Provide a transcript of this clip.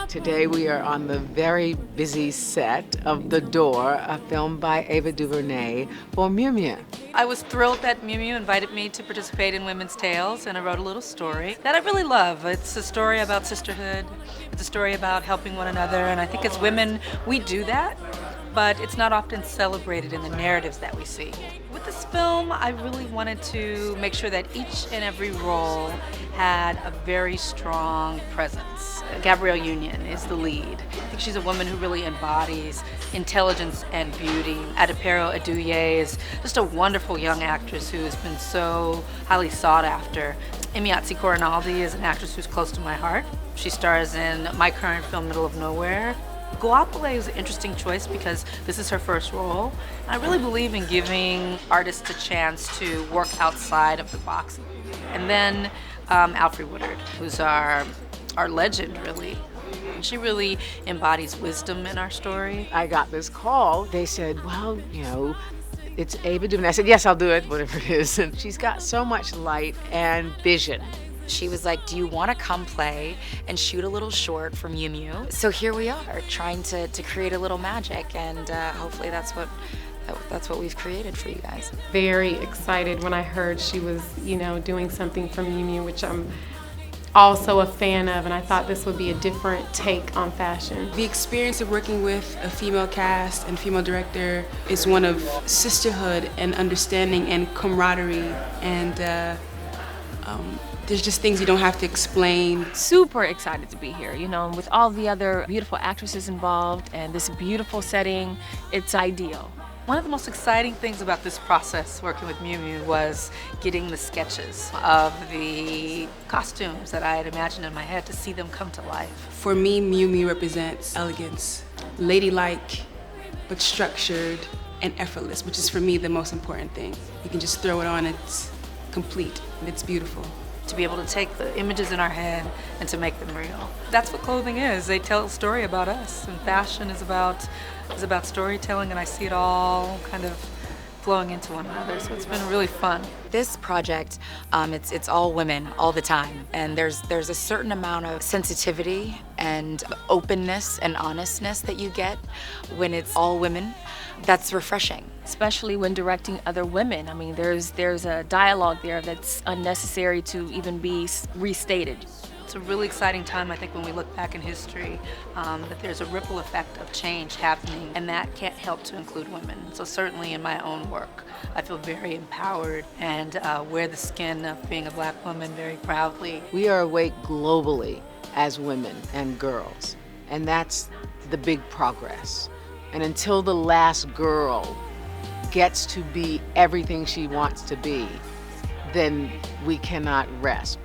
Today we are on the very busy set of The Door, a film by Ava DuVernay for Miu Miu. I was thrilled that Miu Miu invited me to participate in Women's Tales, and I wrote a little story that I really love. It's a story about sisterhood. It's a story about helping one another, and I think as women, we do that, but it's not often celebrated in the narratives that we see. With this film, I really wanted to make sure that each and every role had a very strong presence. Gabrielle Union is the lead. I think she's a woman who really embodies intelligence and beauty. Adepero Aduye is just a wonderful young actress who has been so highly sought after. Imiatsi Corinaldi is an actress who's close to my heart. She stars in my current film, Middle of Nowhere. Guapole is an interesting choice because this is her first role. I really believe in giving artists a chance to work outside of the box. And then Alfre Woodard, who's our legend, really. She really embodies wisdom in our story. I got this call. They said, well, it's Ava DuVernay. I said, yes, I'll do it, whatever it is. And she's got so much light and vision. She was like, do you want to come play and shoot a little short for Miu Miu? So here we are, trying to create a little magic, and hopefully that's what we've created for you guys. Very excited when I heard she was, doing something from Miu Miu, which I'm also a fan of, and I thought this would be a different take on fashion. The experience of working with a female cast and female director is one of sisterhood and understanding and camaraderie, and there's just things you don't have to explain. Super excited to be here, and with all the other beautiful actresses involved and this beautiful setting, it's ideal. One of the most exciting things about this process, working with Miu Miu, was getting the sketches of the costumes that I had imagined in my head to see them come to life. For me, Miu Miu represents elegance, ladylike, but structured and effortless, which is for me the most important thing. You can just throw it on, it's complete, and it's beautiful. To be able to take the images in our head and to make them real. That's what clothing is. They tell a story about us, and fashion is about storytelling, and I see it all kind of flowing into one another, so it's been really fun. This project, it's all women all the time, and there's a certain amount of sensitivity and openness and honestness that you get when it's all women. That's refreshing. Especially when directing other women. I mean, there's a dialogue there that's unnecessary to even be restated. It's a really exciting time, I think, when we look back in history, that there's a ripple effect of change happening, and that can't help to include women. So certainly in my own work, I feel very empowered and wear the skin of being a Black woman very proudly. We are awake globally as women and girls, and that's the big progress. And until the last girl gets to be everything she wants to be, then we cannot rest.